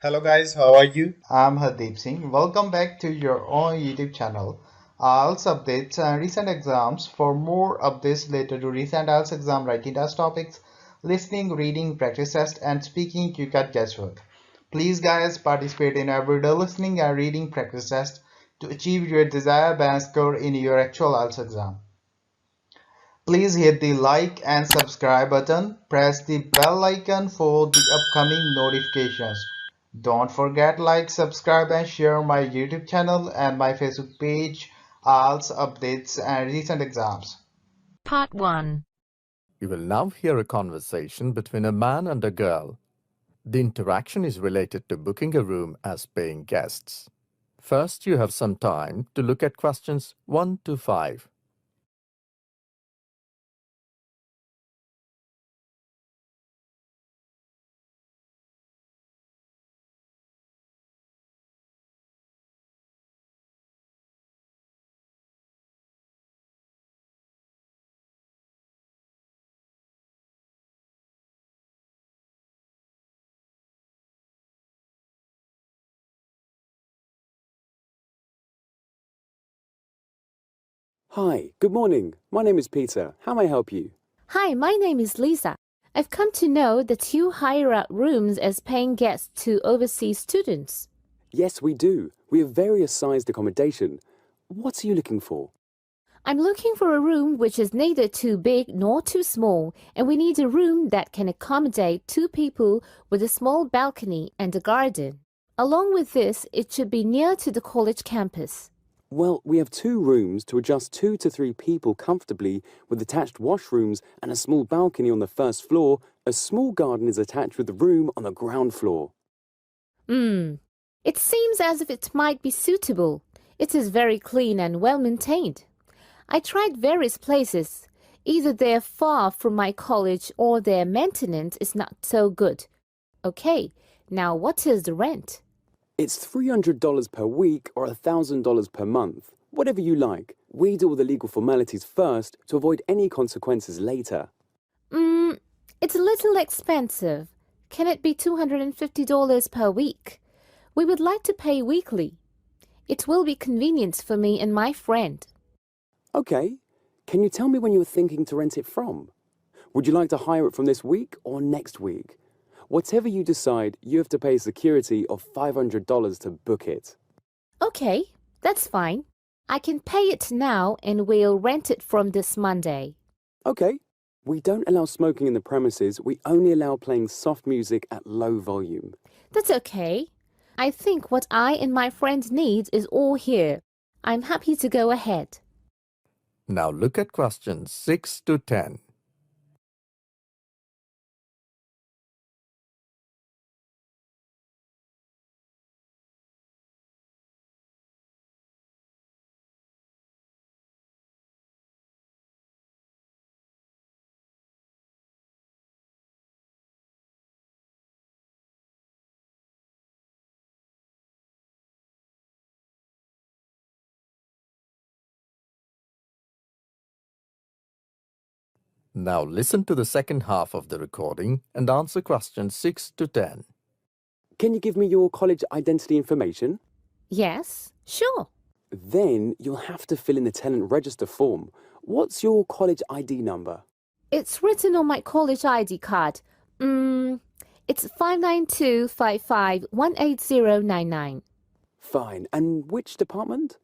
Hello guys, how are you? I'm Hardeep Singh. Welcome back to your own YouTube channel. IELTS updates and recent exams. For more updates related to recent IELTS exam writing test topics, listening, reading, practice test, and speaking, you got guesswork. Please, guys, participate in everyday listening and reading practice test to achieve your desired band score in your actual IELTS exam. Please hit the like and subscribe button. Press the bell icon for the upcoming notifications. Don't forget like, subscribe and share my YouTube channel and my Facebook page, IELTS updates and recent exams. Part 1. You will now hear a conversation between a man and a girl. The interaction is related to booking a room as paying guests. First, you have some time to look at questions 1 to 5. Hi, good morning. My name is Peter. How may I help you? Hi, my name is Lisa. I've come to know that you hire out rooms as paying guests to overseas students. Yes, we do. We have various sized accommodation. What are you looking for? I'm looking for a room which is neither too big nor too small, and we need a room that can accommodate 2 people with a small balcony and a garden. Along with this, it should be near to the college campus. Well, we have 2 rooms to adjust 2 to 3 people comfortably with attached washrooms and a small balcony on the first floor. A small garden is attached with the room on the ground floor. It seems as if it might be suitable. It is very clean and well maintained. I tried various places. Either they're far from my college or their maintenance is not so good. Okay, now what is the rent? It's $300 per week or $1,000 per month. Whatever you like. We do all the legal formalities first to avoid any consequences later. It's a little expensive. Can it be $250 per week? We would like to pay weekly. It will be convenient for me and my friend. Okay. Can you tell me when you were thinking to rent it from? Would you like to hire it from this week or next week? Whatever you decide, you have to pay security of $500 to book it. Okay, that's fine. I can pay it now and we'll rent it from this Monday. Okay. We don't allow smoking in the premises. We only allow playing soft music at low volume. That's okay. I think what I and my friend need is all here. I'm happy to go ahead. Now look at questions 6 to 10. Now listen to the second half of the recording and answer questions 6 to 10. Can you give me your college identity information? Yes, sure. Then you'll have to fill in the tenant register form. What's your college ID number? It's written on my college ID card. It's 59255180099. Fine. And which department?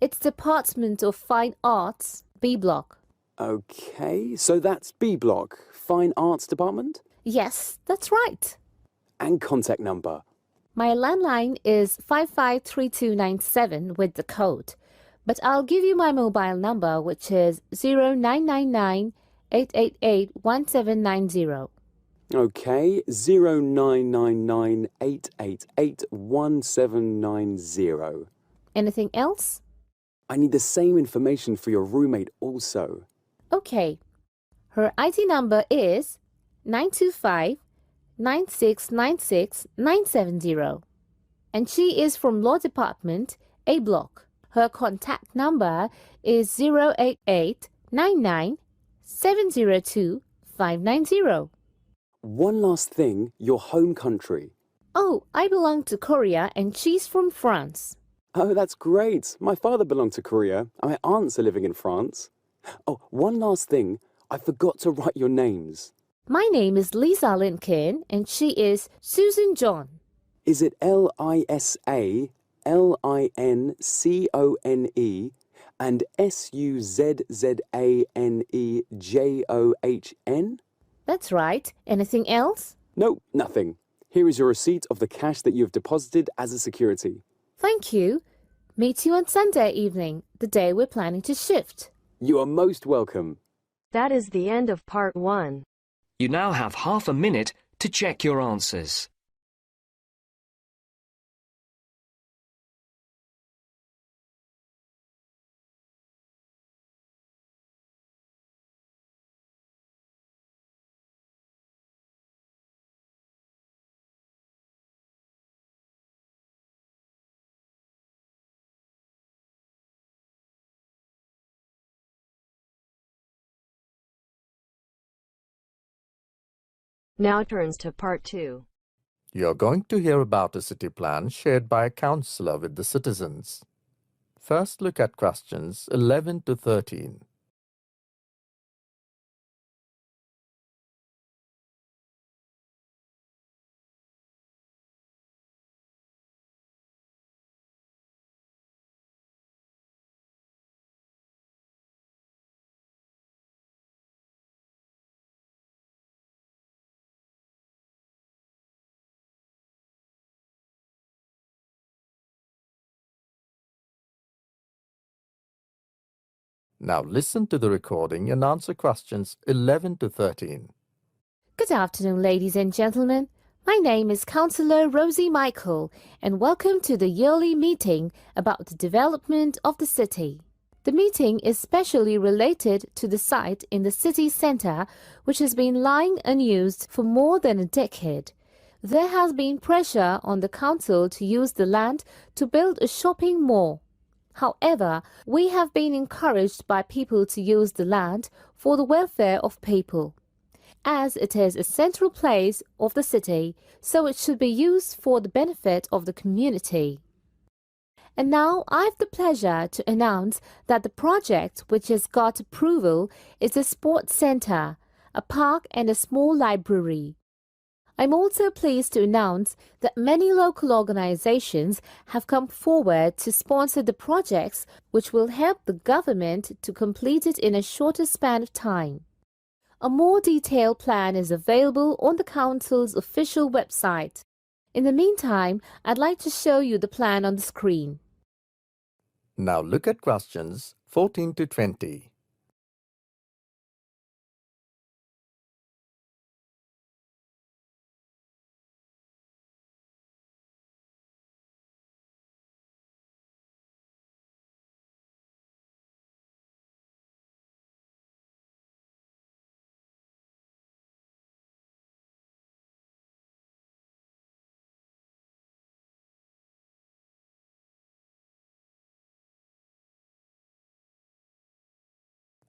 It's Department of Fine Arts, B Block. Okay, so that's B Block, Fine Arts Department? Yes, that's right. And contact number. My landline is 553297 with the code, but I'll give you my mobile number, which is 0999 888 1790. Okay, 0999 888 1790. Anything else? I need the same information for your roommate also. Okay. Her ID number is 925 9696 970. And she is from Law Department, A Block. Her contact number is 088 99 702 590. One last thing, your home country. Oh, I belong to Korea and she's from France. Oh, that's great. My father belonged to Korea. My aunts are living in France. Oh, one last thing. I forgot to write your names. My name is Lisa Lincoln and she is Susan John. Is it Lisa Lincone and Suzannejohn? That's right. Anything else? No, nothing. Here is your receipt of the cash that you have deposited as a security. Thank you. Meet you on Sunday evening, the day we're planning to shift. You are most welcome. That is the end of part 1. You now have half a minute to check your answers. Now turns to part 2. You're going to hear about a city plan shared by a councillor with the citizens. First, look at questions 11 to 13. Now listen to the recording and answer questions 11 to 13. Good afternoon, ladies and gentlemen. My name is Councillor Rosie Michael, and welcome to the yearly meeting about the development of the city. The meeting is specially related to the site in the city centre, which has been lying unused for more than a decade. There has been pressure on the council to use the land to build a shopping mall. However, we have been encouraged by people to use the land for the welfare of people. As it is a central place of the city, so it should be used for the benefit of the community. And now I have the pleasure to announce that the project which has got approval is a sports centre, a park and a small library. I'm also pleased to announce that many local organizations have come forward to sponsor the projects which will help the government to complete it in a shorter span of time. A more detailed plan is available on the Council's official website. In the meantime, I'd like to show you the plan on the screen. Now look at questions 14 to 20.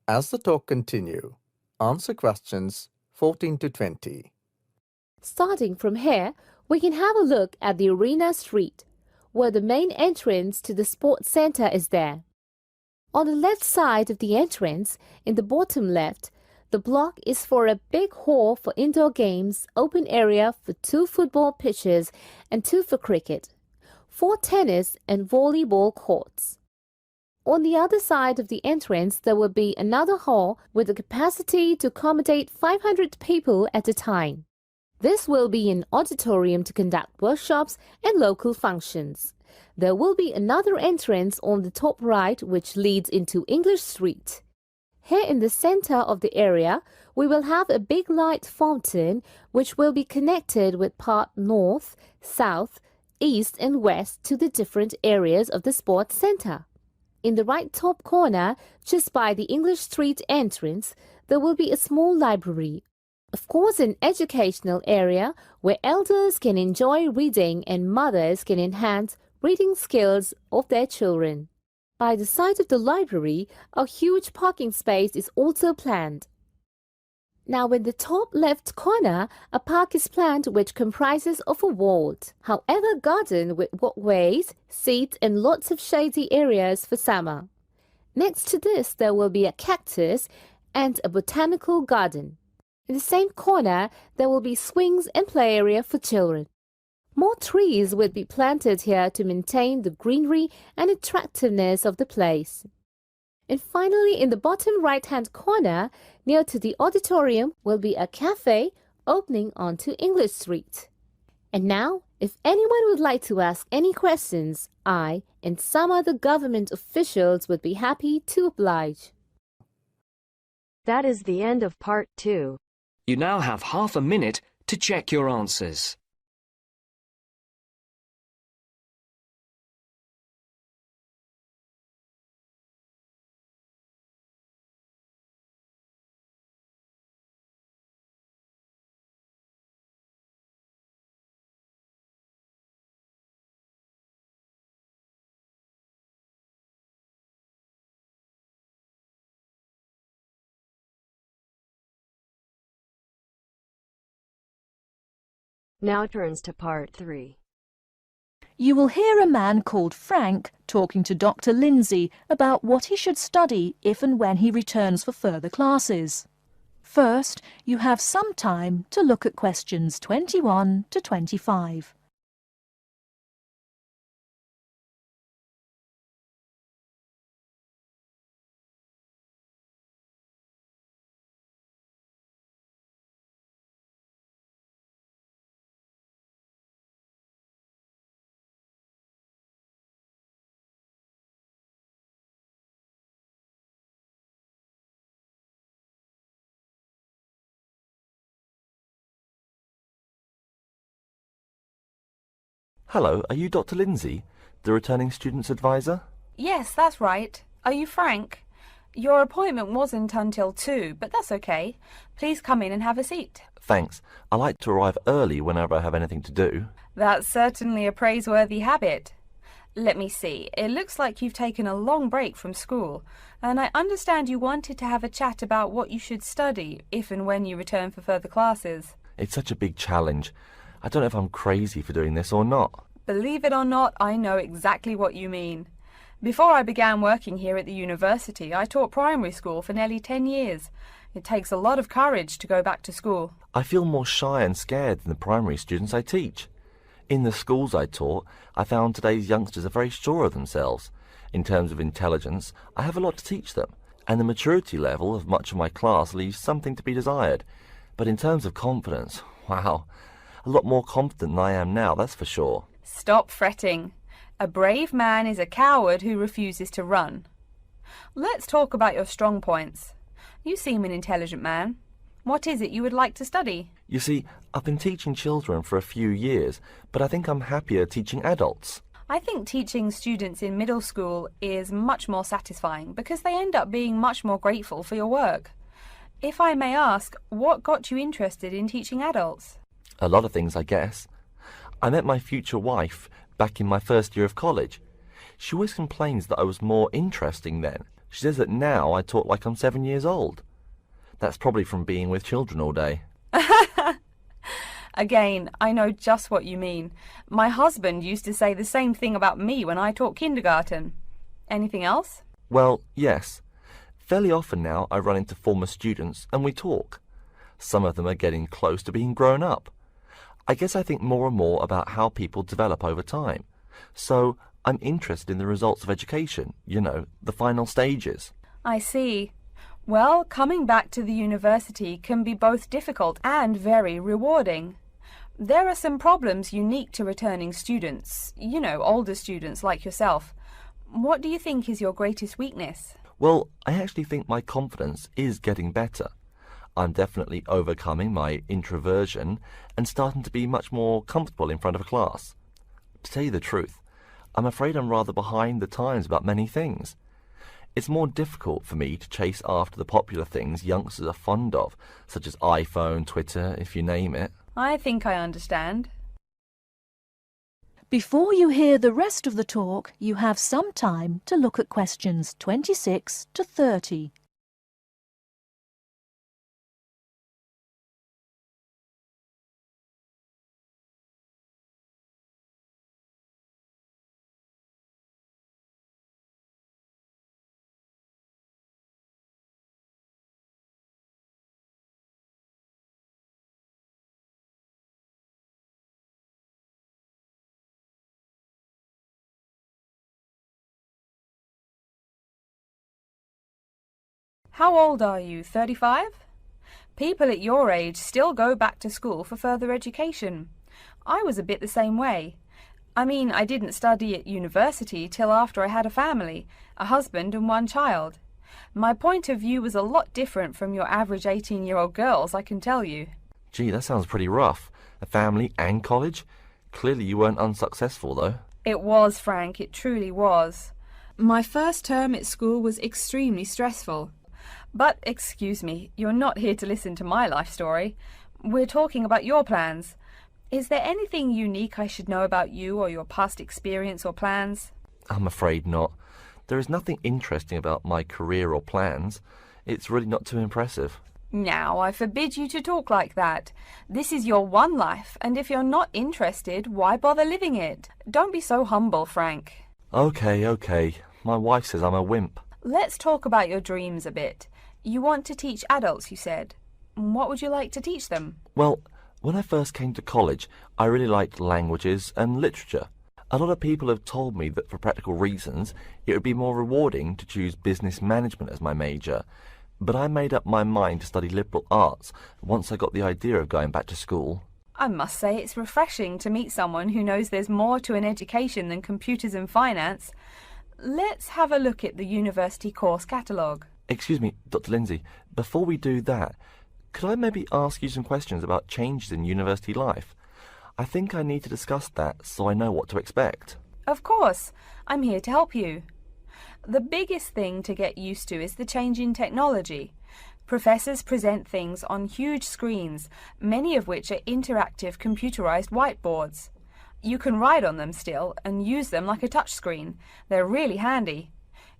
As the talk continue, answer questions 14 to 20. Starting from here, we can have a look at the Arena Street, where the main entrance to the sports center is there. On the left side of the entrance, in the bottom left, the block is for a big hall for indoor games, open area for 2 football pitches and 2 for cricket, 4 tennis and volleyball courts. On the other side of the entrance, there will be another hall with the capacity to accommodate 500 people at a time. This will be an auditorium to conduct workshops and local functions. There will be another entrance on the top right which leads into English Street. Here in the center of the area, we will have a big light fountain which will be connected with part north, south, east and west to the different areas of the sports center. In the right top corner, just by the English Street entrance, there will be a small library. Of course, an educational area where elders can enjoy reading and mothers can enhance reading skills of their children. By the side of the library, a huge parking space is also planned. Now in the top left corner, a park is planned which comprises of a walled, however garden with walkways, seats and lots of shady areas for summer. Next to this there will be a cactus and a botanical garden. In the same corner there will be swings and play area for children. More trees would be planted here to maintain the greenery and attractiveness of the place. And finally, in the bottom right-hand corner, near to the auditorium, will be a cafe opening onto English Street. And now, if anyone would like to ask any questions, I and some other government officials would be happy to oblige. That is the end of part 2. You now have half a minute to check your answers. Now turns to part 3. You will hear a man called Frank talking to Dr. Lindsay about what he should study if and when he returns for further classes. First, you have some time to look at questions 21 to 25. Hello, are you Dr. Lindsay, the returning student's advisor? Yes, that's right. Are you Frank? Your appointment wasn't until 2, but that's okay. Please come in and have a seat. Thanks. I like to arrive early whenever I have anything to do. That's certainly a praiseworthy habit. Let me see. It looks like you've taken a long break from school, and I understand you wanted to have a chat about what you should study if and when you return for further classes. It's such a big challenge. I don't know if I'm crazy for doing this or not. Believe it or not, I know exactly what you mean. Before I began working here at the university, I taught primary school for nearly 10 years. It takes a lot of courage to go back to school. I feel more shy and scared than the primary students I teach. In the schools I taught, I found today's youngsters are very sure of themselves. In terms of intelligence, I have a lot to teach them, and the maturity level of much of my class leaves something to be desired. But in terms of confidence, wow, a lot more confident than I am now, that's for sure. Stop fretting. A brave man is a coward who refuses to run. Let's talk about your strong points. You seem an intelligent man. What is it you would like to study? You see, I've been teaching children for a few years, but I think I'm happier teaching adults. I think teaching students in middle school is much more satisfying because they end up being much more grateful for your work. If I may ask, what got you interested in teaching adults? A lot of things, I guess. I met my future wife back in my first year of college. She always complains that I was more interesting then. She says that now I talk like I'm 7 years old. That's probably from being with children all day. Again, I know just what you mean. My husband used to say the same thing about me when I taught kindergarten. Anything else? Well, yes. Fairly often now I run into former students and we talk. Some of them are getting close to being grown up. I guess I think more and more about how people develop over time. So I'm interested in the results of education, you know, the final stages. I see. Well, coming back to the university can be both difficult and very rewarding. There are some problems unique to returning students, you know, older students like yourself. What do you think is your greatest weakness? Well, I actually think my confidence is getting better. I'm definitely overcoming my introversion and starting to be much more comfortable in front of a class. To tell you the truth, I'm afraid I'm rather behind the times about many things. It's more difficult for me to chase after the popular things youngsters are fond of, such as iPhone, Twitter, if you name it. I think I understand. Before you hear the rest of the talk, you have some time to look at questions 26 to 30. How old are you, 35? People at your age still go back to school for further education. I was a bit the same way. I mean, I didn't study at university till after I had a family, a husband and one child. My point of view was a lot different from your average 18-year-old girls, I can tell you. Gee, that sounds pretty rough. A family and college? Clearly you weren't unsuccessful, though. It was, Frank, it truly was. My first term at school was extremely stressful. But, excuse me, you're not here to listen to my life story. We're talking about your plans. Is there anything unique I should know about you or your past experience or plans? I'm afraid not. There is nothing interesting about my career or plans. It's really not too impressive. Now, I forbid you to talk like that. This is your one life, and if you're not interested, why bother living it? Don't be so humble, Frank. Okay. My wife says I'm a wimp. Let's talk about your dreams a bit. You want to teach adults, you said. What would you like to teach them? Well, when I first came to college, I really liked languages and literature. A lot of people have told me that for practical reasons, it would be more rewarding to choose business management as my major. But I made up my mind to study liberal arts once I got the idea of going back to school. I must say it's refreshing to meet someone who knows there's more to an education than computers and finance. Let's have a look at the university course catalogue. Excuse me, Dr. Lindsay, before we do that, could I maybe ask you some questions about changes in university life? I think I need to discuss that so I know what to expect. Of course, I'm here to help you. The biggest thing to get used to is the change in technology. Professors present things on huge screens, many of which are interactive computerized whiteboards. You can write on them still and use them like a touchscreen. They're really handy.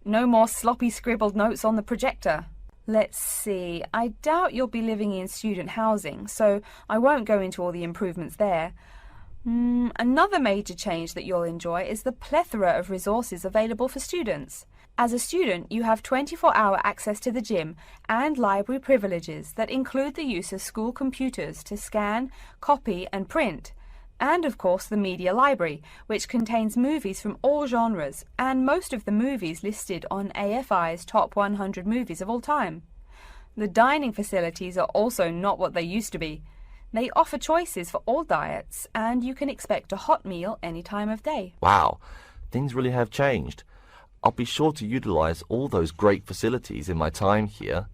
No more sloppy scribbled notes on the projector. Let's see, I doubt you'll be living in student housing, so I won't go into all the improvements there. Another major change that you'll enjoy is the plethora of resources available for students. As a student, you have 24-hour access to the gym and library privileges that include the use of school computers to scan, copy and print. And of course the media library, which contains movies from all genres and most of the movies listed on AFI's top 100 movies of all time. The dining facilities are also not what they used to be. They offer choices for all diets and you can expect a hot meal any time of day. Wow, things really have changed. I'll be sure to utilize all those great facilities in my time here.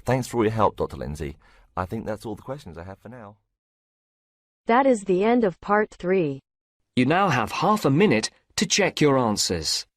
Thanks for all your help, Dr. Lindsay. I think that's all the questions I have for now. That is the end of part 3. You now have half a minute to check your answers.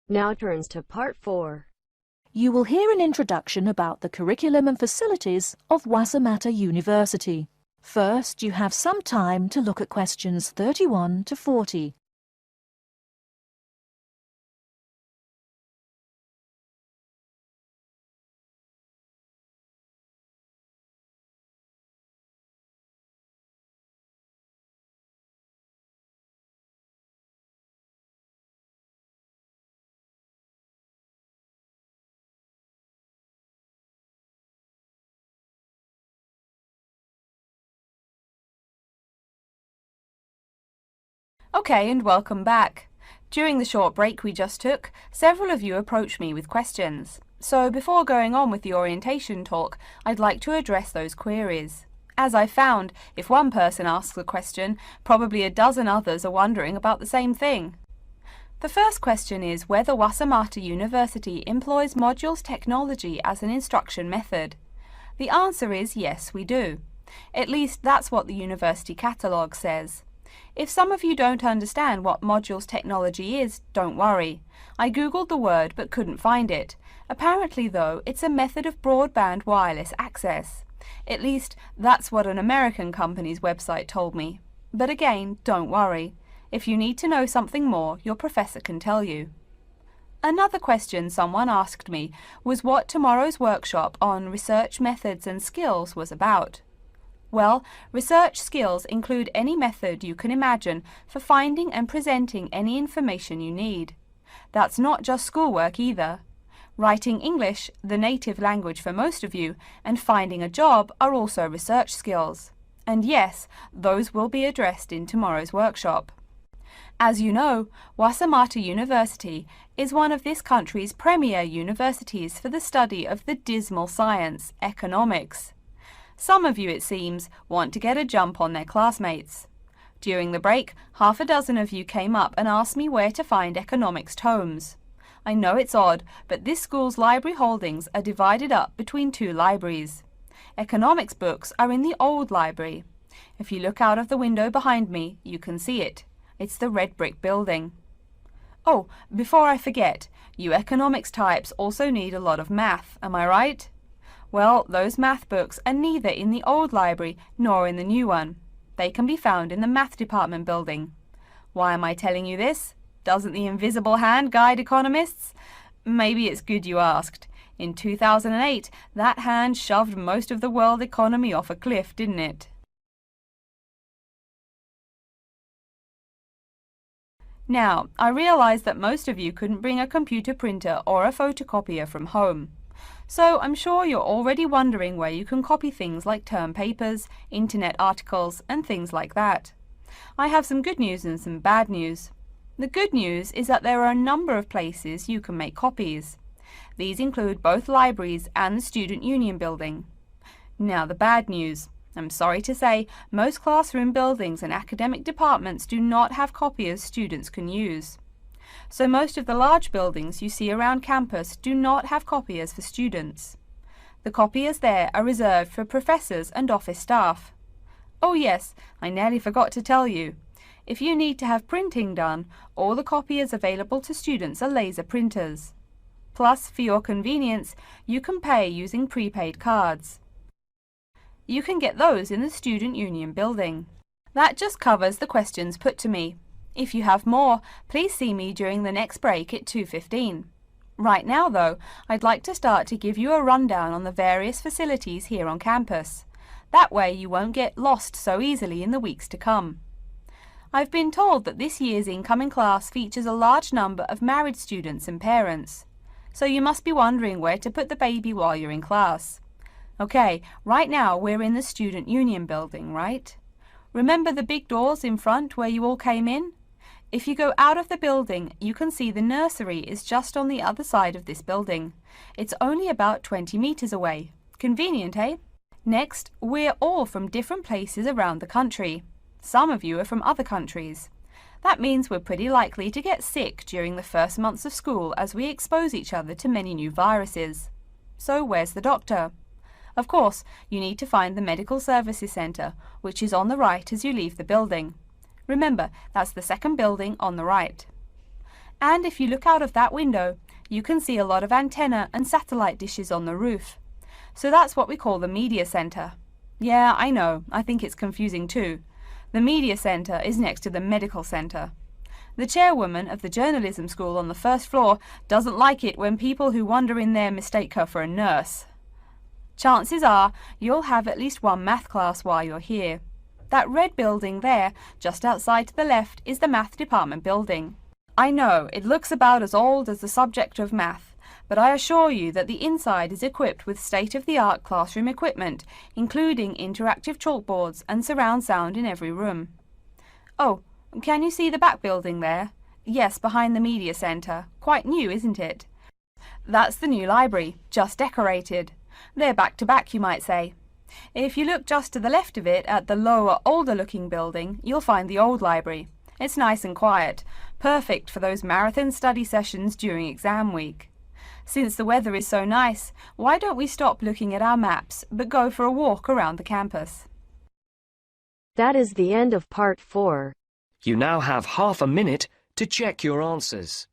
Now turns to part 4. You will hear an introduction about the curriculum and facilities of Wasamata University. First, you have some time to look at questions 31 to 40. Okay, and welcome back. During the short break we just took, several of you approached me with questions. So before going on with the orientation talk, I'd like to address those queries. As I found, if one person asks a question, probably a dozen others are wondering about the same thing. The first question is whether Wasamata University employs modules technology as an instruction method. The answer is yes, we do. At least that's what the university catalogue says. If some of you don't understand what modules technology is, don't worry. I googled the word but couldn't find it. Apparently though, it's a method of broadband wireless access. At least that's what an American company's website told me. But again, don't worry. If you need to know something more, your professor can tell you. Another question someone asked me was what tomorrow's workshop on research methods and skills was about. Well, research skills include any method you can imagine for finding and presenting any information you need. That's not just schoolwork either. Writing English, the native language for most of you, and finding a job are also research skills. And yes, those will be addressed in tomorrow's workshop. As you know, Wasamata University is one of this country's premier universities for the study of the dismal science, economics. Some of you, it seems, want to get a jump on their classmates. During the break, half a dozen of you came up and asked me where to find economics tomes. I know it's odd, but this school's library holdings are divided up between two libraries. Economics books are in the old library. If you look out of the window behind me, you can see it. It's the red brick building. Oh, before I forget, you economics types also need a lot of math, am I right? Well, those math books are neither in the old library nor in the new one. They can be found in the math department building. Why am I telling you this? Doesn't the invisible hand guide economists? Maybe it's good you asked. In 2008, that hand shoved most of the world economy off a cliff, didn't it? Now, I realize that most of you couldn't bring a computer printer or a photocopier from home. So I'm sure you're already wondering where you can copy things like term papers, internet articles, and things like that. I have some good news and some bad news. The good news is that there are a number of places you can make copies. These include both libraries and the Student Union building. Now the bad news. I'm sorry to say, most classroom buildings and academic departments do not have copiers students can use. So most of the large buildings you see around campus do not have copiers for students. The copiers there are reserved for professors and office staff. Oh yes, I nearly forgot to tell you. If you need to have printing done, all the copiers available to students are laser printers. Plus, for your convenience, you can pay using prepaid cards. You can get those in the Student Union building. That just covers the questions put to me. If you have more, please see me during the next break at 2:15. Right now, though, I'd like to start to give you a rundown on the various facilities here on campus. That way you won't get lost so easily in the weeks to come. I've been told that this year's incoming class features a large number of married students and parents. So you must be wondering where to put the baby while you're in class. Okay, right now we're in the Student Union building, right? Remember the big doors in front where you all came in? If you go out of the building, you can see the nursery is just on the other side of this building. It's only about 20 meters away. Convenient, eh? Next, we're all from different places around the country. Some of you are from other countries. That means we're pretty likely to get sick during the first months of school as we expose each other to many new viruses. So where's the doctor? Of course, you need to find the Medical Services Centre, which is on the right as you leave the building. Remember, that's the second building on the right. And if you look out of that window, you can see a lot of antenna and satellite dishes on the roof. So that's what we call the Media Centre. Yeah, I know, I think it's confusing too. The Media Centre is next to the Medical Centre. The chairwoman of the journalism school on the first floor doesn't like it when people who wander in there mistake her for a nurse. Chances are you'll have at least one math class while you're here. That red building there, just outside to the left, is the math department building. I know, it looks about as old as the subject of math, but I assure you that the inside is equipped with state-of-the-art classroom equipment, including interactive chalkboards and surround sound in every room. Oh, can you see the back building there? Yes, behind the Media Centre. Quite new, isn't it? That's the new library, just decorated. They're back to back, you might say. If you look just to the left of it at the lower, older-looking building, you'll find the old library. It's nice and quiet, perfect for those marathon study sessions during exam week. Since the weather is so nice, why don't we stop looking at our maps, but go for a walk around the campus? That is the end of part 4. You now have half a minute to check your answers.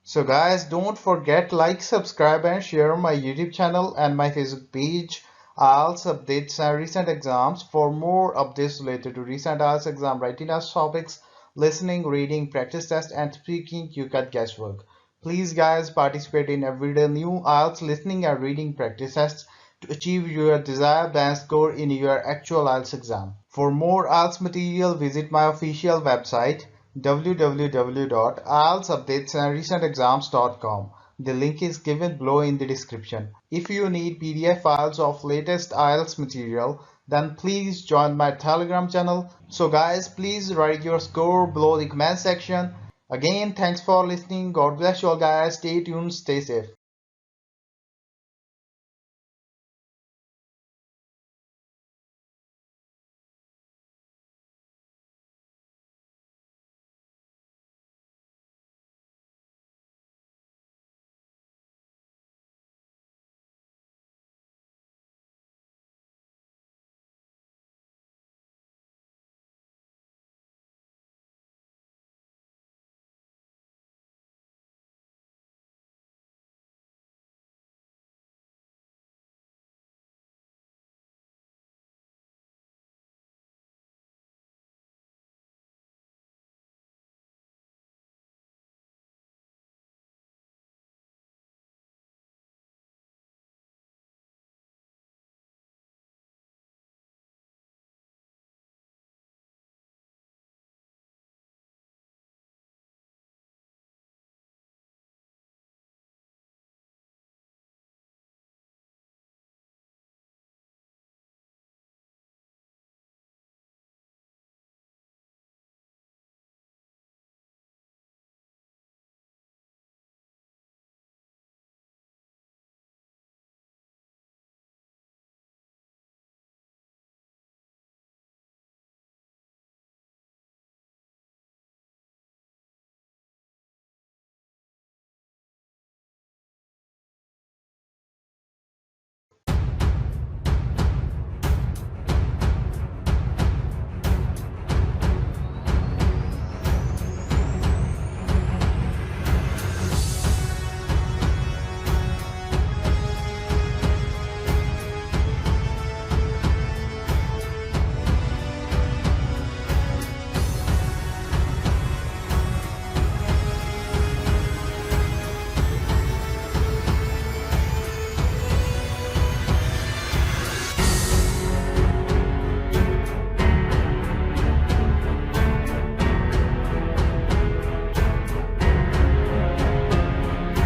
So guys, don't forget like, subscribe and share my YouTube channel and my Facebook page. IELTS updates and recent exams. For more updates related to recent IELTS exam writing test topics, listening, reading, practice test and speaking, you got guesswork. Please guys, participate in everyday new IELTS listening and reading practice tests to achieve your desired band score in your actual IELTS exam. For more IELTS material, visit my official website www.ieltsupdatesandrecentexams.com. The link is given below in the description. If you need PDF files of latest IELTS material, then please join my Telegram channel. So guys, please write your score below the comment section. Again, thanks for listening. God bless you all guys. Stay tuned, stay safe.